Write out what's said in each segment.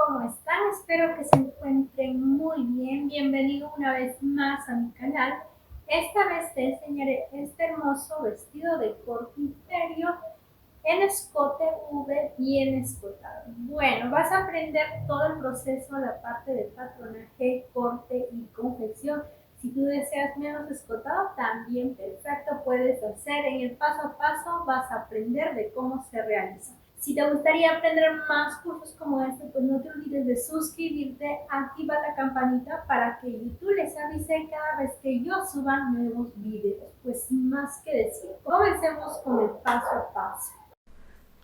¿cómo están? Espero que se encuentren muy bien. Bienvenido una vez más a mi canal. Esta vez te enseñaré este hermoso vestido de corte interior en escote V bien escotado. Bueno, vas a aprender todo el proceso, la parte de patronaje, corte y confección. Si tú deseas menos escotado, también perfecto, puedes hacer. En el paso a paso vas a aprender de cómo se realiza. Si te gustaría aprender más cursos como este, pues no te olvides de suscribirte, activa la campanita para que YouTube les avise cada vez que yo suba nuevos videos. Pues sin más que decir, comencemos con el paso a paso.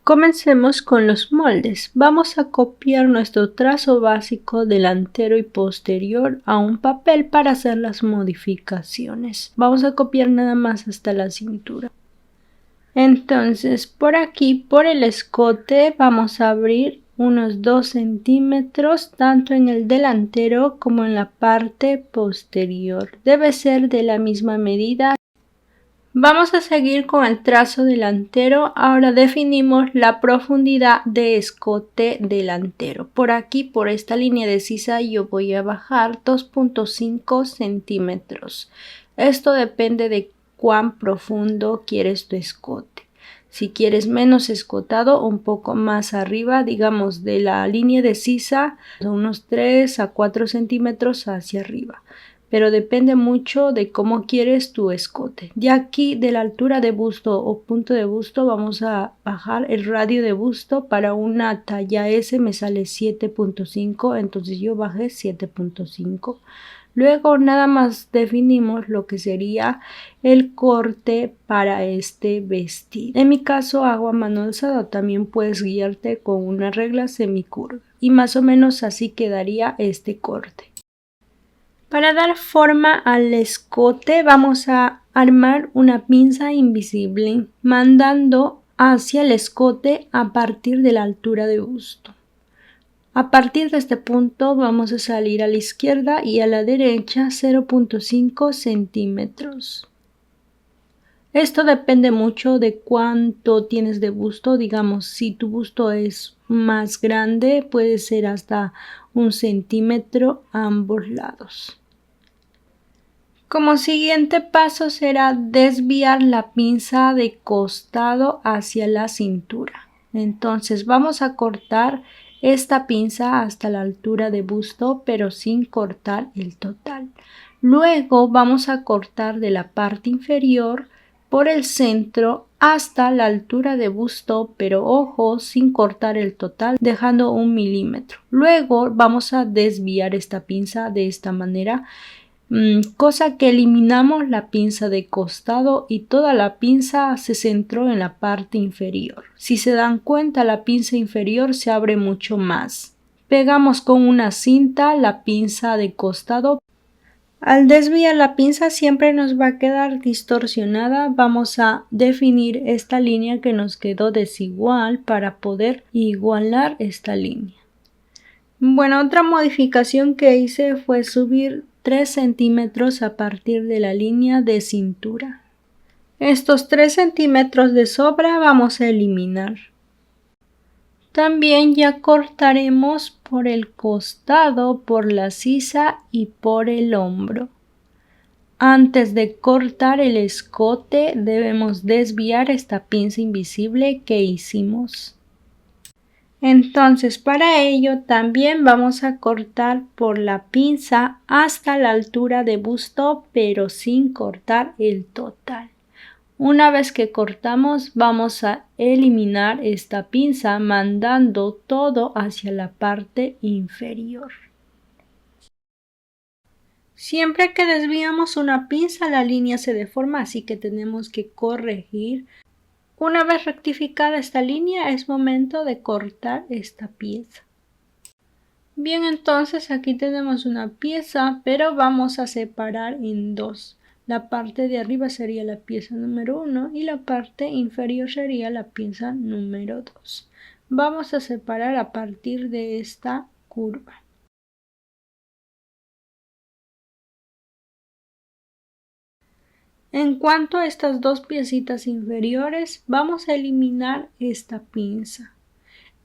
Comencemos con los moldes. Vamos a copiar nuestro trazo básico delantero y posterior a un papel para hacer las modificaciones. Vamos a copiar nada más hasta la cintura. Entonces, por aquí, por el escote, vamos a abrir unos 2 centímetros tanto en el delantero como en la parte posterior. Debe ser de la misma medida. Vamos a seguir con el trazo delantero. Ahora definimos la profundidad de escote delantero. Por aquí, por esta línea de sisa, yo voy a bajar 2.5 centímetros. Esto depende de cuán profundo quieres tu escote. Si quieres menos escotado, un poco más arriba, digamos de la línea de sisa, unos 3 a 4 centímetros hacia arriba. Pero depende mucho de cómo quieres tu escote. Ya aquí de la altura de busto o punto de busto vamos a bajar el radio de busto. Para una talla S me sale 7.5, entonces yo bajé 7.5. Luego nada más definimos lo que sería el corte para este vestido. En mi caso hago a mano alzada, también puedes guiarte con una regla semicurva. Y más o menos así quedaría este corte. Para dar forma al escote vamos a armar una pinza invisible mandando hacia el escote a partir de la altura de busto. A partir de este punto vamos a salir a la izquierda y a la derecha 0.5 centímetros. Esto depende mucho de cuánto tienes de busto. Digamos, si tu busto es más grande puede ser hasta 1 centímetro a ambos lados. Como siguiente paso será desviar la pinza de costado hacia la cintura. Entonces vamos a cortar esta pinza hasta la altura de busto, pero sin cortar el total. Luego vamos a cortar de la parte inferior por el centro hasta la altura de busto, pero ojo, sin cortar el total, dejando 1 milímetro. Luego vamos a desviar esta pinza de esta manera, cosa que eliminamos la pinza de costado y toda la pinza se centró en la parte inferior. Si se dan cuenta, la pinza inferior se abre mucho más. Pegamos con una cinta la pinza de costado. Al desviar la pinza siempre nos va a quedar distorsionada. Vamos a definir esta línea que nos quedó desigual para poder igualar esta línea. Bueno, otra modificación que hice fue subir 3 centímetros a partir de la línea de cintura. Estos 3 centímetros de sobra vamos a eliminar. También ya cortaremos por el costado, por la sisa y por el hombro. Antes de cortar el escote debemos desviar esta pinza invisible que hicimos. Entonces para ello también vamos a cortar por la pinza hasta la altura de busto, pero sin cortar el total. Una vez que cortamos vamos a eliminar esta pinza mandando todo hacia la parte inferior. Siempre que desviamos una pinza la línea se deforma, así que tenemos que corregir. Una vez rectificada esta línea es momento de cortar esta pieza. Bien, entonces aquí tenemos una pieza, pero vamos a separar en dos. La parte de arriba sería la pieza número 1 y la parte inferior sería la pieza número 2. Vamos a separar a partir de esta curva. En cuanto a estas dos piecitas inferiores, vamos a eliminar esta pinza.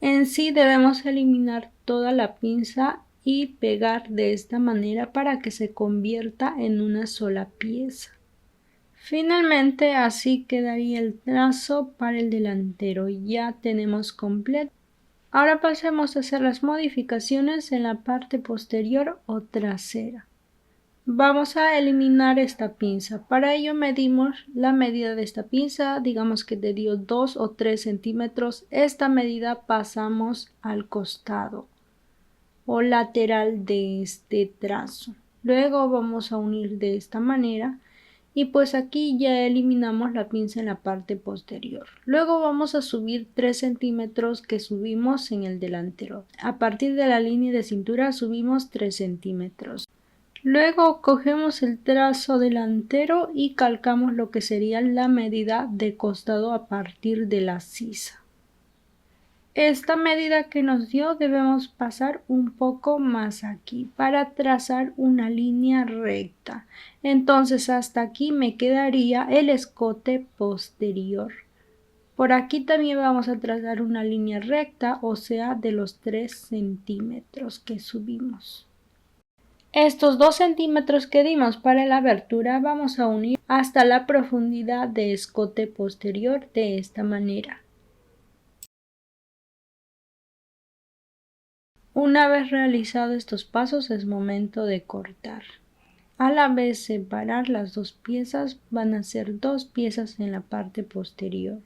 En sí debemos eliminar toda la pinza y pegar de esta manera para que se convierta en una sola pieza. Finalmente así quedaría el trazo para el delantero. Ya tenemos completo. Ahora pasemos a hacer las modificaciones en la parte posterior o trasera. Vamos a eliminar esta pinza. Para ello medimos la medida de esta pinza, digamos que te dio 2 o 3 centímetros. Esta medida pasamos al costado o lateral de este trazo. Luego vamos a unir de esta manera y pues aquí ya eliminamos la pinza en la parte posterior. Luego vamos a subir 3 centímetros que subimos en el delantero. A partir de la línea de cintura subimos 3 centímetros. Luego cogemos el trazo delantero y calcamos lo que sería la medida de costado a partir de la sisa. Esta medida que nos dio debemos pasar un poco más aquí para trazar una línea recta. Entonces hasta aquí me quedaría el escote posterior. Por aquí también vamos a trazar una línea recta, o sea, de los 3 centímetros que subimos. Estos 2 centímetros que dimos para la abertura vamos a unir hasta la profundidad de escote posterior de esta manera. Una vez realizados estos pasos es momento de cortar. A la vez separar las dos piezas, van a ser 2 piezas en la parte posterior.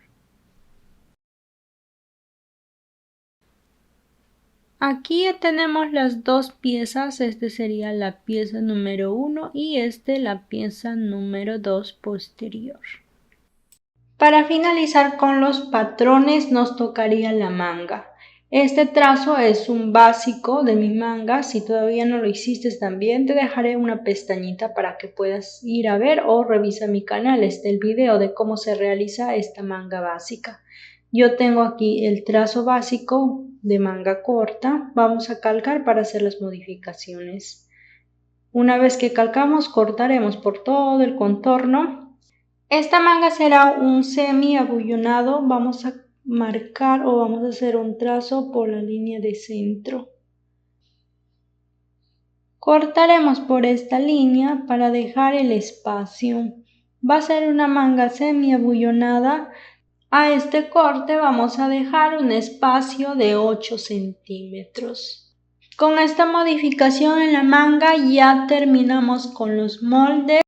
Aquí ya tenemos las 2 piezas, este sería la pieza número 1 y la pieza número 2 posterior. Para finalizar con los patrones nos tocaría la manga. Este trazo es un básico de mi manga. Si todavía no lo hiciste también te dejaré una pestañita para que puedas ir a ver o revisa mi canal. Está el video de cómo se realiza esta manga básica. Yo tengo aquí el trazo básico de manga corta. Vamos a calcar para hacer las modificaciones. Una vez que calcamos, cortaremos por todo el contorno. Esta manga será un semi abullonado. Vamos a marcar o vamos a hacer un trazo por la línea de centro. Cortaremos por esta línea para dejar el espacio. Va a ser una manga semi abullonada. A este corte vamos a dejar un espacio de 8 centímetros. Con esta modificación en la manga ya terminamos con los moldes.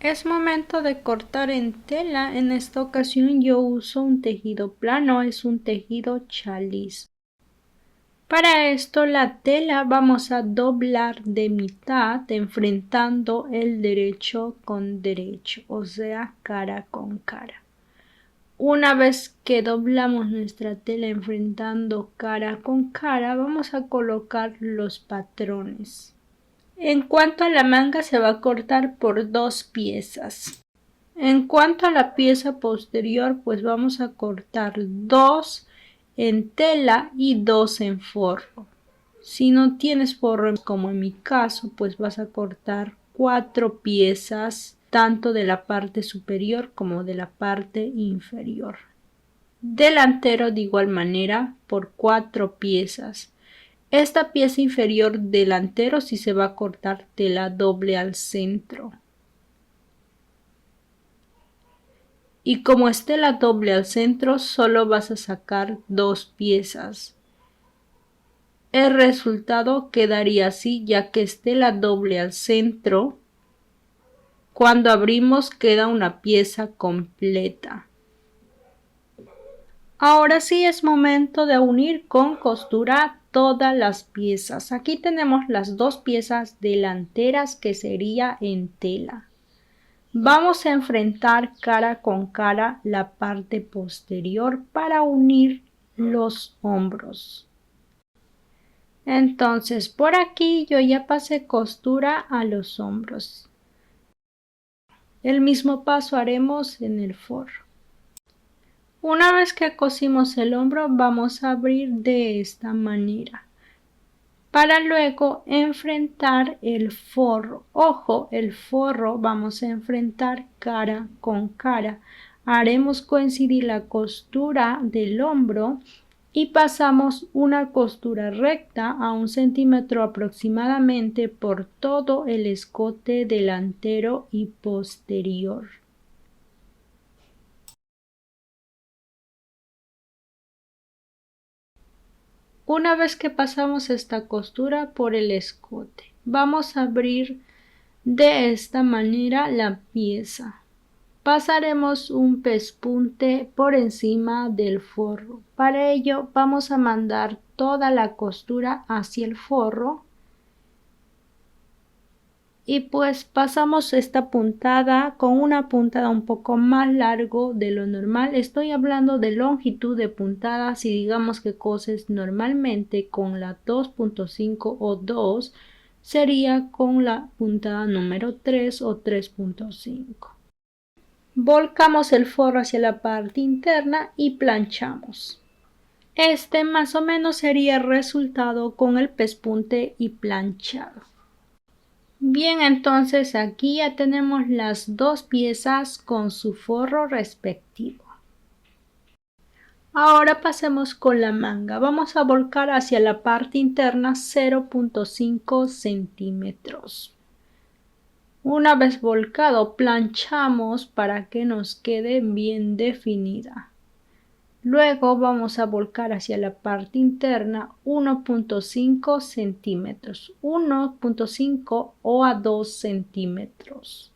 Es momento de cortar en tela. En esta ocasión yo uso un tejido plano, es un tejido chaliz. Para esto la tela vamos a doblar de mitad enfrentando el derecho con derecho, o sea, cara con cara. Una vez que doblamos nuestra tela enfrentando cara con cara, vamos a colocar los patrones. En cuanto a la manga se va a cortar por 2 piezas. En cuanto a la pieza posterior, pues vamos a cortar 2 en tela y 2 en forro. Si no tienes forro, como en mi caso, pues vas a cortar 4 piezas, tanto de la parte superior como de la parte inferior. Delantero de igual manera por 4 piezas. Esta pieza inferior delantero sí se va a cortar tela doble al centro. Y como es tela doble al centro, solo vas a sacar 2 piezas. El resultado quedaría así, ya que es tela doble al centro. Cuando abrimos queda una pieza completa. Ahora sí es momento de unir con costura todas las piezas. Aquí tenemos las 2 piezas delanteras que sería en tela. Vamos a enfrentar cara con cara la parte posterior para unir los hombros. Entonces por aquí yo ya pasé costura a los hombros. El mismo paso haremos en el forro. Una vez que cosimos el hombro vamos a abrir de esta manera para luego enfrentar el forro. Ojo, el forro vamos a enfrentar cara con cara. Haremos coincidir la costura del hombro y pasamos una costura recta a 1 centímetro aproximadamente por todo el escote delantero y posterior. Una vez que pasamos esta costura por el escote, vamos a abrir de esta manera la pieza. Pasaremos un pespunte por encima del forro. Para ello vamos a mandar toda la costura hacia el forro y pues pasamos esta puntada con una puntada un poco más largo de lo normal. Estoy hablando de longitud de puntada. Si digamos que coses normalmente con la 2.5 o 2, sería con la puntada número 3 o 3.5. Volcamos el forro hacia la parte interna y planchamos. Este más o menos sería el resultado con el pespunte y planchado. Bien, entonces aquí ya tenemos las dos piezas con su forro respectivo. Ahora pasemos con la manga. Vamos a volcar hacia la parte interna 0.5 centímetros. Una vez volcado, planchamos para que nos quede bien definida. Luego vamos a volcar hacia la parte interna 1.5 centímetros, 1.5 o a 2 centímetros.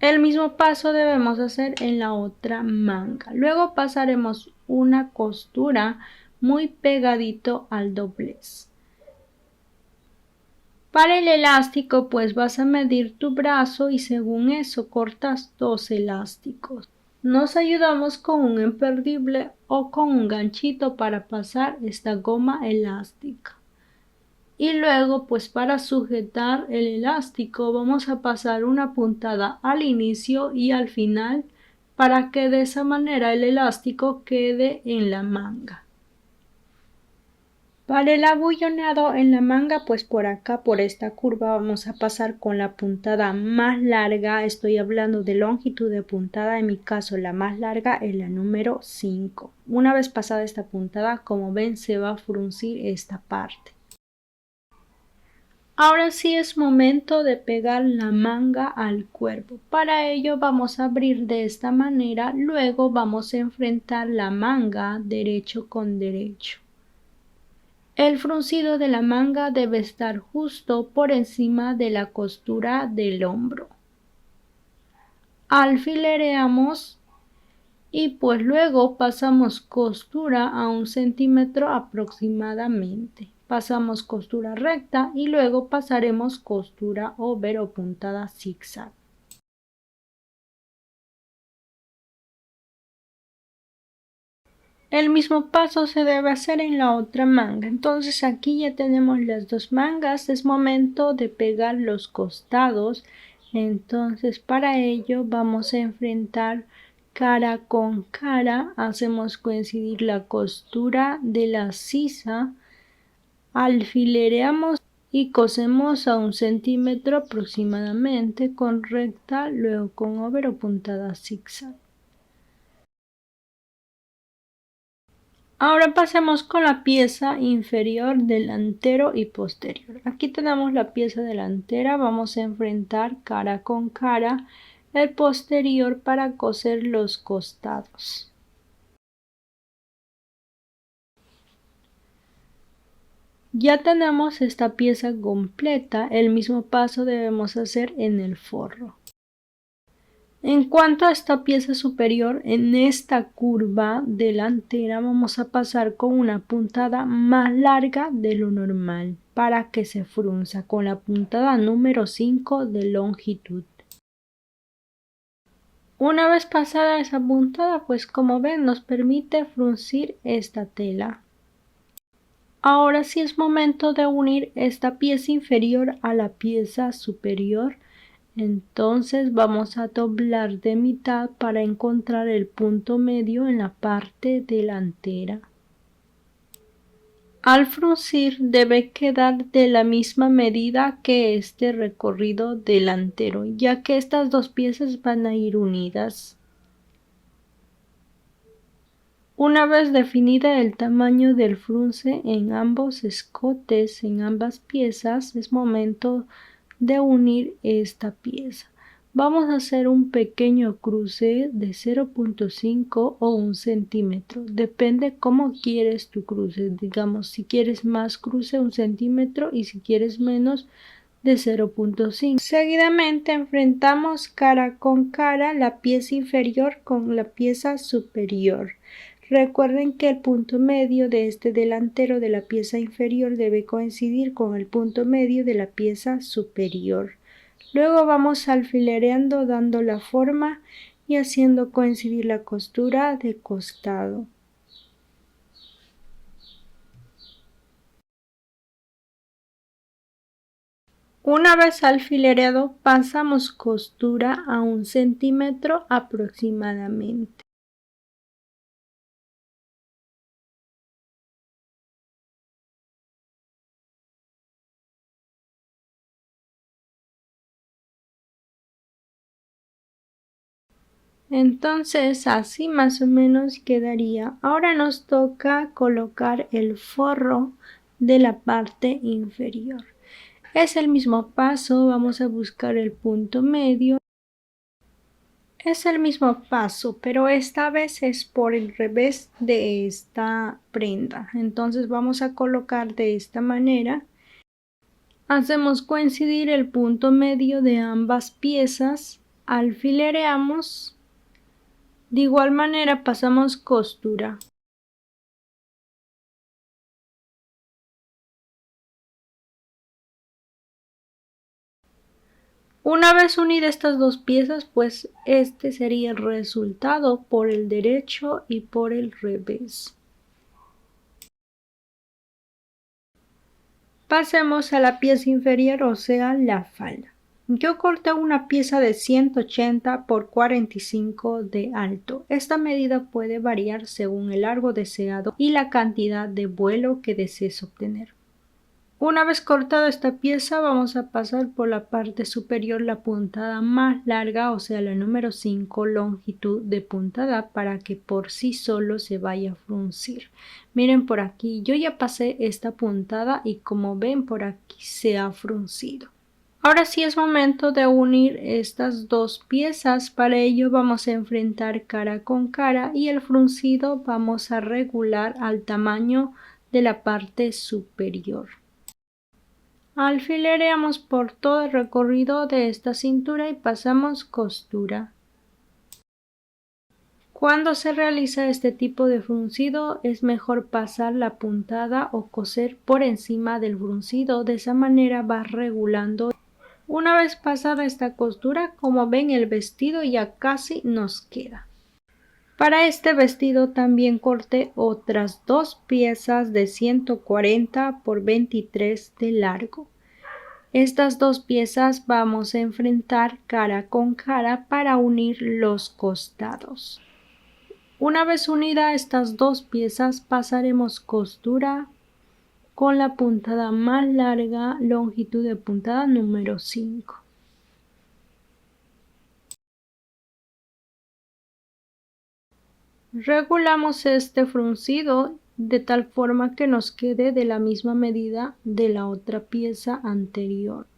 El mismo paso debemos hacer en la otra manga. Luego pasaremos una costura muy pegadito al doblez. Para el elástico pues vas a medir tu brazo y según eso cortas 2 elásticos. Nos ayudamos con un imperdible o con un ganchito para pasar esta goma elástica. Y luego pues para sujetar el elástico vamos a pasar una puntada al inicio y al final para que de esa manera el elástico quede en la manga. Para el abullonado en la manga, pues por acá, por esta curva, vamos a pasar con la puntada más larga. Estoy hablando de longitud de puntada, en mi caso la más larga es la número 5. Una vez pasada esta puntada, como ven, se va a fruncir esta parte. Ahora sí es momento de pegar la manga al cuerpo. Para ello vamos a abrir de esta manera, luego vamos a enfrentar la manga derecho con derecho. El fruncido de la manga debe estar justo por encima de la costura del hombro. Alfilereamos y pues luego pasamos costura a 1 centímetro aproximadamente. Pasamos costura recta y luego pasaremos costura over o puntada zigzag. El mismo paso se debe hacer en la otra manga. Entonces aquí ya tenemos las dos mangas. Es momento de pegar los costados. Entonces para ello vamos a enfrentar cara con cara. Hacemos coincidir la costura de la sisa. Alfilereamos y cosemos a 1 centímetro aproximadamente con recta, luego con over o puntada zigzag. Ahora pasemos con la pieza inferior, delantero y posterior. Aquí tenemos la pieza delantera, vamos a enfrentar cara con cara el posterior para coser los costados. Ya tenemos esta pieza completa, el mismo paso debemos hacer en el forro. En cuanto a esta pieza superior, en esta curva delantera vamos a pasar con una puntada más larga de lo normal para que se frunza con la puntada número 5 de longitud. Una vez pasada esa puntada, pues como ven nos permite fruncir esta tela. Ahora sí es momento de unir esta pieza inferior a la pieza superior. Entonces vamos a doblar de mitad para encontrar el punto medio en la parte delantera. Al fruncir debe quedar de la misma medida que este recorrido delantero, ya que estas dos piezas van a ir unidas. Una vez definida el tamaño del frunce en ambos escotes, en ambas piezas, es momento de unir esta pieza. Vamos a hacer un pequeño cruce de 0.5 o 1 centímetro. Depende cómo quieres tu cruce. Digamos, si quieres más cruce, 1 centímetro, y si quieres menos, de 0.5. Seguidamente enfrentamos cara con cara la pieza inferior con la pieza superior. Recuerden que el punto medio de este delantero de la pieza inferior debe coincidir con el punto medio de la pieza superior. Luego vamos alfilereando, dando la forma y haciendo coincidir la costura de costado. Una vez alfilereado, pasamos costura a 1 centímetro aproximadamente. Entonces así más o menos quedaría. Ahora nos toca colocar el forro de la parte inferior. Es el mismo paso, vamos a buscar el punto medio. Es el mismo paso, pero esta vez es por el revés de esta prenda. Entonces vamos a colocar de esta manera. Hacemos coincidir el punto medio de ambas piezas, alfilereamos. De igual manera pasamos costura. Una vez unidas estas dos piezas, pues este sería el resultado por el derecho y por el revés. Pasemos a la pieza inferior, o sea, la falda. Yo corté una pieza de 180 por 45 de alto. Esta medida puede variar según el largo deseado y la cantidad de vuelo que desees obtener. Una vez cortada esta pieza, vamos a pasar por la parte superior la puntada más larga, o sea la número 5 longitud de puntada, para que por sí solo se vaya a fruncir. Miren por aquí, yo ya pasé esta puntada y como ven por aquí se ha fruncido. Ahora sí es momento de unir estas dos piezas. Para ello vamos a enfrentar cara con cara y el fruncido vamos a regular al tamaño de la parte superior. Alfilereamos por todo el recorrido de esta cintura y pasamos costura. Cuando se realiza este tipo de fruncido es mejor pasar la puntada o coser por encima del fruncido, de esa manera va regulando. Una vez pasada esta costura, como ven, el vestido ya casi nos queda. Para este vestido también corté otras dos piezas de 140 por 23 de largo. Estas dos piezas vamos a enfrentar cara con cara para unir los costados. Una vez unidas estas dos piezas, pasaremos costura con la puntada más larga, longitud de puntada número 5. Regulamos este fruncido de tal forma que nos quede de la misma medida de la otra pieza anterior.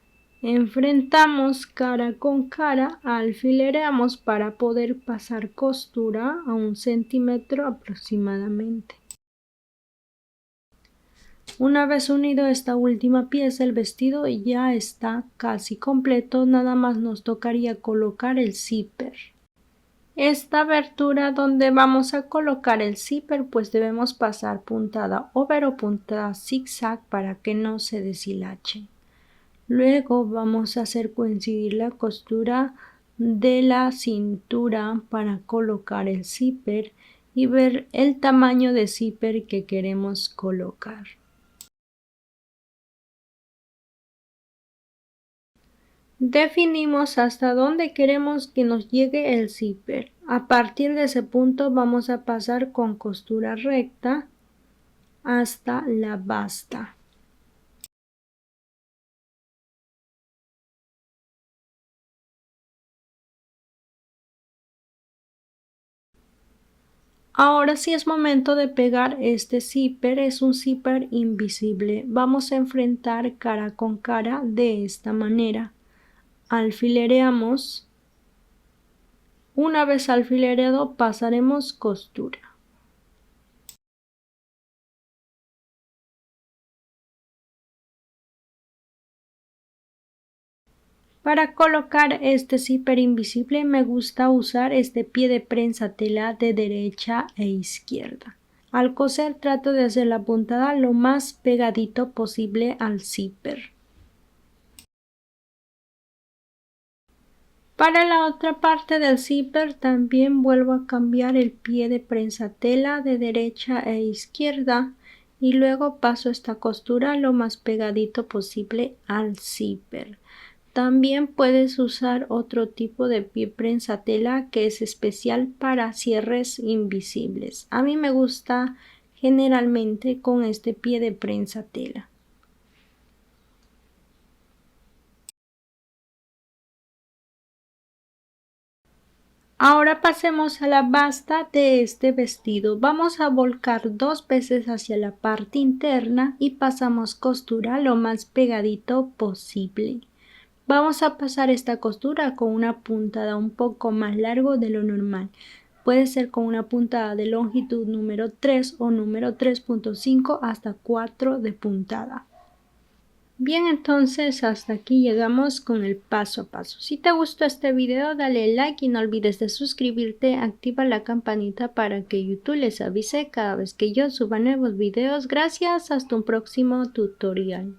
Enfrentamos cara con cara, alfilereamos para poder pasar costura a 1 centímetro aproximadamente. Una vez unido esta última pieza, el vestido ya está casi completo, nada más nos tocaría colocar el zipper. Esta abertura donde vamos a colocar el zipper, pues debemos pasar puntada over o puntada zigzag para que no se deshilache. Luego vamos a hacer coincidir la costura de la cintura para colocar el zipper y ver el tamaño de zipper que queremos colocar. Definimos hasta dónde queremos que nos llegue el zipper. A partir de ese punto vamos a pasar con costura recta hasta la basta. Ahora sí es momento de pegar este zipper, es un zipper invisible. Vamos a enfrentar cara con cara de esta manera. Alfilereamos. Una vez alfilerado pasaremos costura. Para colocar este zipper invisible me gusta usar este pie de prensa tela de derecha e izquierda. Al coser trato de hacer la puntada lo más pegadito posible al zipper. Para la otra parte del zipper también vuelvo a cambiar el pie de prensa tela de derecha e izquierda y luego paso esta costura lo más pegadito posible al zipper. También puedes usar otro tipo de pie prensa tela que es especial para cierres invisibles. A mí me gusta generalmente con este pie de prensa tela. Ahora pasemos a la basta de este vestido. Vamos a volcar 2 veces hacia la parte interna y pasamos costura lo más pegadito posible. Vamos a pasar esta costura con una puntada un poco más largo de lo normal. Puede ser con una puntada de longitud número 3 o número 3.5 hasta 4 de puntada. Bien, entonces hasta aquí llegamos con el paso a paso. Si te gustó este video, dale like y no olvides de suscribirte, activa la campanita para que YouTube les avise cada vez que yo suba nuevos videos. Gracias, hasta un próximo tutorial.